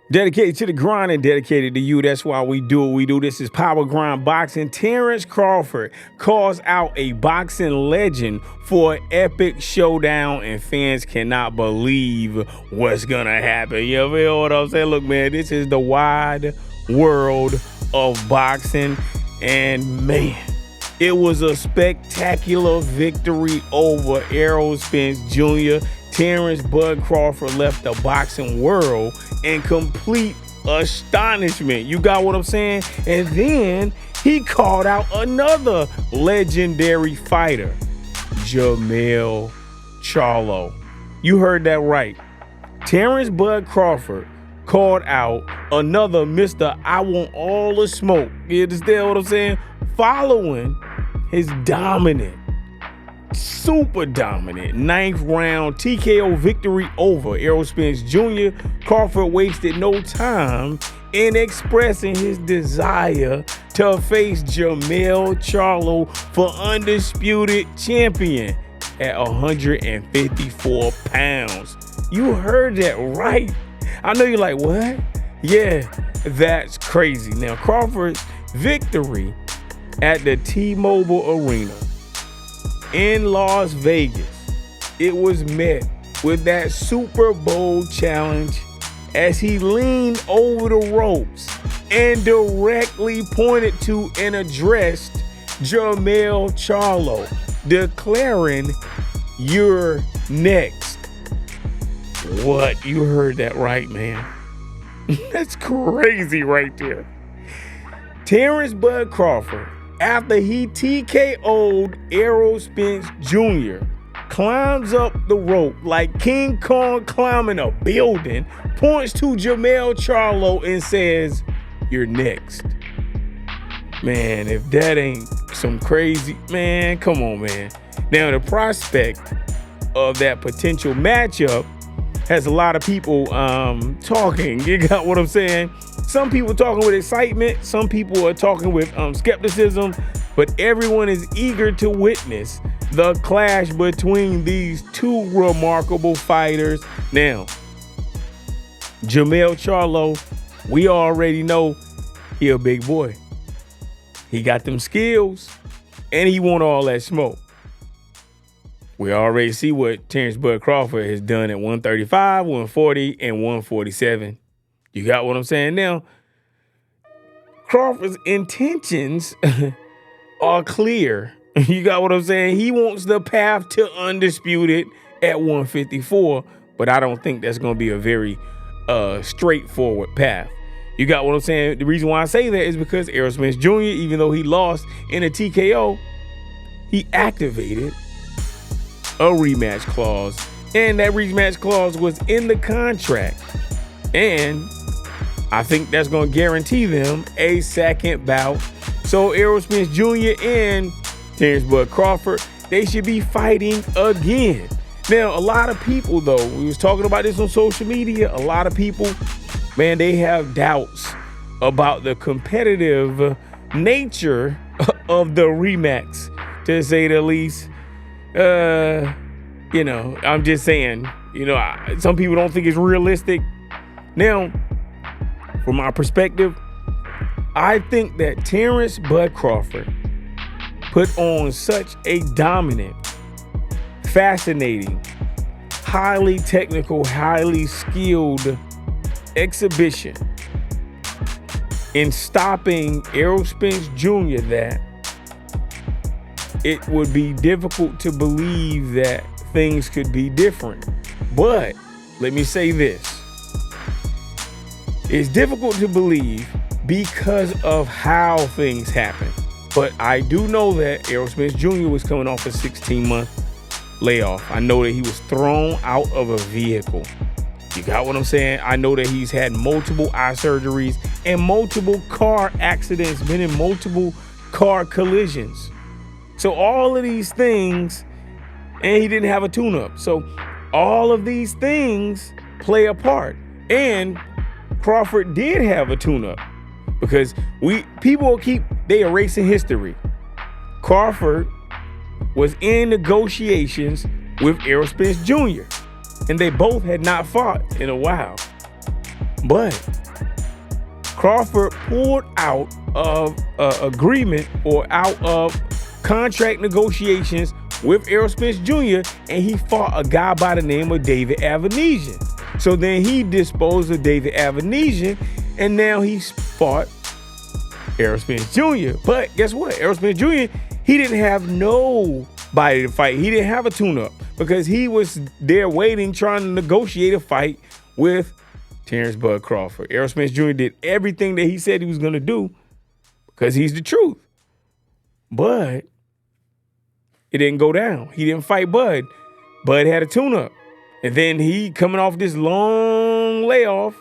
Dedicated to the grind and dedicated to you. That's why we do what we do. This is Power Grind Boxing. Terence Crawford calls out a boxing legend for an epic showdown, and fans cannot believe what's gonna happen. You feel what I'm saying? Look, man, this is the wide world of boxing, and man, it was a spectacular victory over Errol Spence Jr. Terence Bud Crawford left the boxing world in complete astonishment. You got what I'm saying? And then he called out another legendary fighter, Jermell Charlo. You heard that right. Terence Bud Crawford called out another Mr. I want all the smoke. You understand what I'm saying? Following his dominant, super dominant 9th round TKO victory over Errol Spence Jr., Crawford wasted no time in expressing his desire to face Jermell Charlo for undisputed champion at 154 pounds. You heard that right. I know you're like, what? Yeah, that's crazy. Now, Crawford's victory at the T-Mobile Arena in Las Vegas, it was met with that Super Bowl challenge as he leaned over the ropes and directly pointed to and addressed Jermell Charlo, declaring, "You're next." What? You heard that right, man. That's crazy right there. Terence Bud Crawford, after he TKO'd Errol Spence Jr., climbs up the rope like King Kong climbing a building, points to Jermell Charlo and says, "You're next." Man, if that ain't some crazy, man, come on, man. Now, the prospect of that potential matchup has a lot of people talking. You got what I'm saying? Some people talking with excitement. Some people are talking with skepticism. But everyone is eager to witness the clash between these two remarkable fighters. Now, Jermell Charlo, we already know he a big boy. He got them skills, and he want all that smoke. We already see what Terence Bud Crawford has done at 135, 140, and 147. You got what I'm saying? Now, Crawford's intentions are clear. You got what I'm saying? He wants the path to undisputed at 154, but I don't think that's going to be a very straightforward path. You got what I'm saying? The reason why I say that is because Errol Spence Jr., even though he lost in a TKO, he activated a rematch clause, and that rematch clause was in the contract, and I think that's going to guarantee them a second bout. So Errol Spence Jr. and Terence Bud Crawford, they should be fighting again. Now, a lot of people, though, we was talking about this on social media, a lot of people, man, they have doubts about the competitive nature of the rematch, to say the least. I'm just saying, some people don't think it's realistic. Now, from my perspective, I think that Terence Bud Crawford put on such a dominant, fascinating, highly technical, highly skilled exhibition in stopping Errol Spence Jr. that it would be difficult to believe that things could be different. But let me say this. It's difficult to believe because of how things happen. But I do know that Errol Spence Jr. was coming off a 16-month layoff. I know that he was thrown out of a vehicle. You got what I'm saying? I know that he's had multiple eye surgeries and multiple car accidents, been in multiple car collisions. So all of these things, and he didn't have a tune-up. So all of these things play a part. And Crawford did have a tune-up, because people they erasing history. Crawford was in negotiations with Errol Spence Jr., and they both had not fought in a while. But Crawford pulled out of agreement or out of contract negotiations with Errol Spence Jr. and he fought a guy by the name of David Avanesian. So then he disposed of David Avanesian and now he's fought Errol Spence Jr. But guess what? Errol Spence Jr., he didn't have nobody to fight. He didn't have a tune-up because he was there waiting, trying to negotiate a fight with Terence Bud Crawford. Errol Spence Jr. did everything that he said he was going to do because he's the truth. But it didn't go down. He didn't fight Bud. Bud had a tune-up. And then he coming off this long layoff.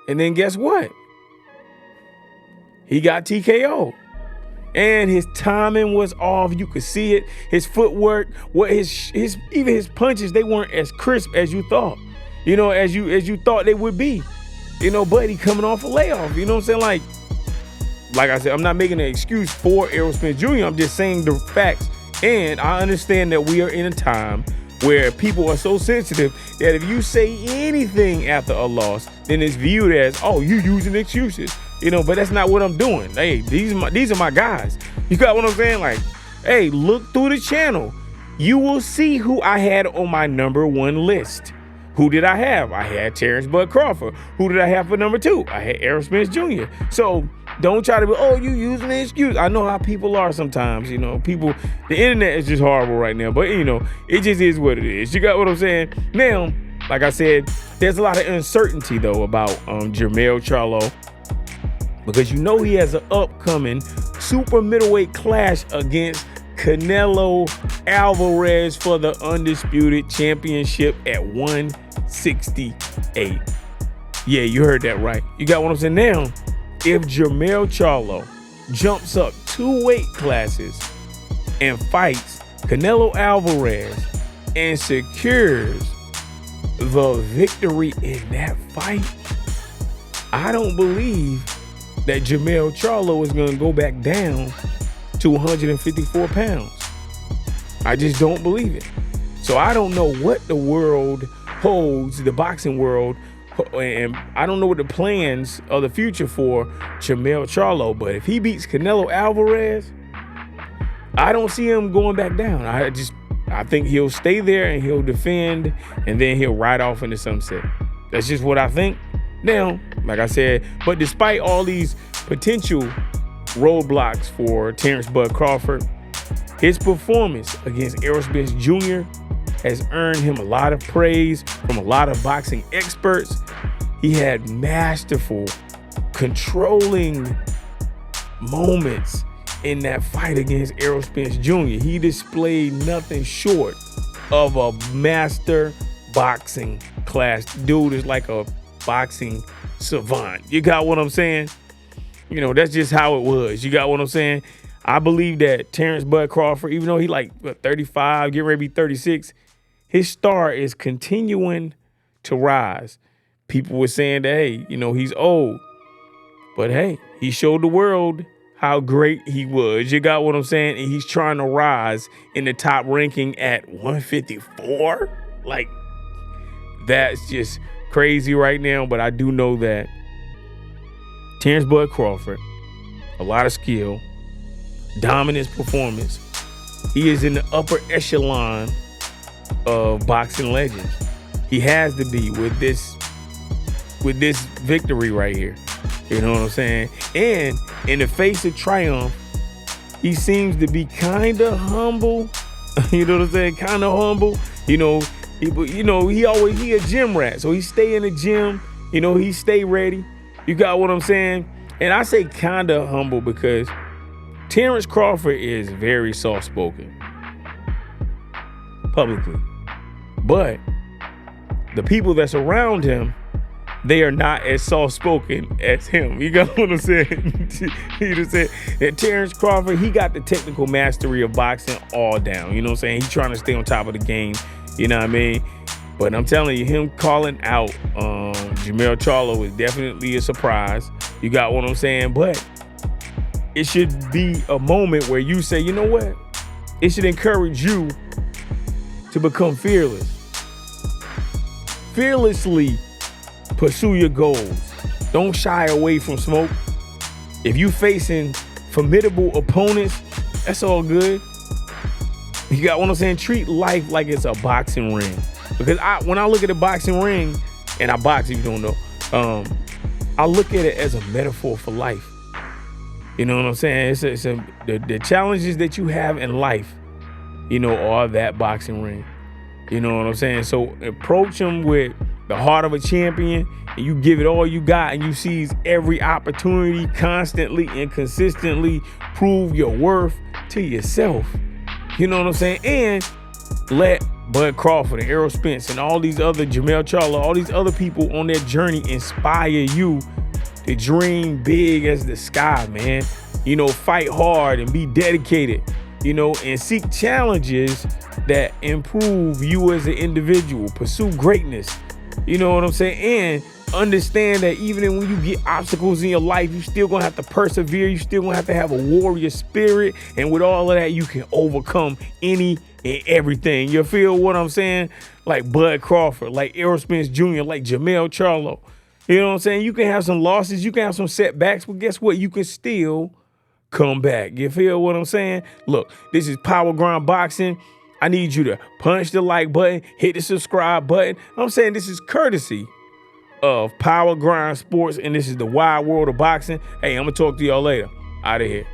And then guess what? He got TKO. And his timing was off. You could see it. His footwork, even his punches, they weren't as crisp as you thought. You know, as you thought they would be. You know, but he coming off a layoff. You know what I'm saying? Like I said, I'm not making an excuse for Errol Spence Jr. I'm just saying the facts. And I understand that we are in a time where people are so sensitive that if you say anything after a loss, then it's viewed as, oh, you using excuses. You know, but that's not what I'm doing. Hey, these are my guys. You got what I'm saying? Like, hey, look through the channel. You will see who I had on my number 1 list. Who did I have? I had Terence Bud Crawford. Who did I have for number 2? I had Errol Spence Jr. So don't try to be, oh, you using an excuse. I know how people are sometimes, you know. People, the internet is just horrible right now. But, you know, it just is what it is. You got what I'm saying? Now, like I said, there's a lot of uncertainty, though, about Jermell Charlo. Because you know he has an upcoming super middleweight clash against Canelo Alvarez for the undisputed championship at 168. Yeah, you heard that right. You got what I'm saying? Now, if Jermell Charlo jumps up 2 weight classes and fights Canelo Alvarez and secures the victory in that fight, I don't believe that Jermell Charlo is going to go back down to 154 pounds. I just don't believe it. So I don't know what the world holds, the boxing world, and I don't know what the plans of the future for Jermell Charlo, but if he beats Canelo Alvarez, I don't see him going back down. I think he'll stay there and he'll defend and then he'll ride off into sunset. That's just what I think. Now, like I said, but despite all these potential roadblocks for Terence Bud Crawford, his performance against Errol Spence Jr. has earned him a lot of praise from a lot of boxing experts. He had masterful, controlling moments in that fight against Errol Spence Jr. He displayed nothing short of a master boxing class. Dude is like a boxing savant. You got what I'm saying? You know, that's just how it was. You got what I'm saying? I believe that Terence Bud Crawford, even though he like 35, getting ready to be 36, his star is continuing to rise. People were saying that, hey, you know, he's old. But hey, he showed the world how great he was. You got what I'm saying? And he's trying to rise in the top ranking at 154. Like, that's just crazy right now. But I do know that Terence Bud Crawford, a lot of skill, dominant performance. He is in the upper echelon of boxing legends. He has to be with this victory right here. You know what I'm saying? And in the face of triumph, he seems to be kind of humble. You know what I'm saying? Kind of humble. You know, he a gym rat, so he stay in the gym. You know, he stay ready. You got what I'm saying? And I say kind of humble because Terence Crawford is very soft-spoken publicly. But the people that's around him, they are not as soft-spoken as him. You got what I'm saying? You just said that Terence Crawford, he got the technical mastery of boxing all down. You know what I'm saying? He's trying to stay on top of the game. You know what I mean? But I'm telling you, him calling out Jermell Charlo is definitely a surprise. You got what I'm saying? But it should be a moment where you say, you know what? It should encourage you to become fearless. Fearlessly pursue your goals. Don't shy away from smoke. If you facing formidable opponents, that's all good. You got what I'm saying? Treat life like it's a boxing ring. Because when I look at a boxing ring, and I box if you don't know, I look at it as a metaphor for life. You know what I'm saying? The challenges that you have in life, you know, are that boxing ring. You know what I'm saying? So approach them with the heart of a champion, and you give it all you got, and you seize every opportunity, constantly and consistently prove your worth to yourself. You know what I'm saying? And let Bud Crawford and Errol Spence and all these other Jermell, Charlo, all these other people on their journey inspire you to dream big as the sky, man. You know, fight hard and be dedicated, you know, and seek challenges that improve you as an individual. Pursue greatness. You know what I'm saying? And understand that even when you get obstacles in your life, you still gonna have to persevere. You still gonna have to have a warrior spirit. And with all of that, you can overcome any and everything. You feel what I'm saying? Like Bud Crawford, like Errol Spence Jr., like Jermell, Charlo. You know what I'm saying? You can have some losses, you can have some setbacks, but guess what? You can still come back. You feel what I'm saying? Look, this is Power Grind Boxing. I need you to punch the like button, hit the subscribe button. I'm saying this is courtesy of Power Grind Sports, and this is the wide world of boxing. Hey, I'm going to talk to y'all later. Out of here.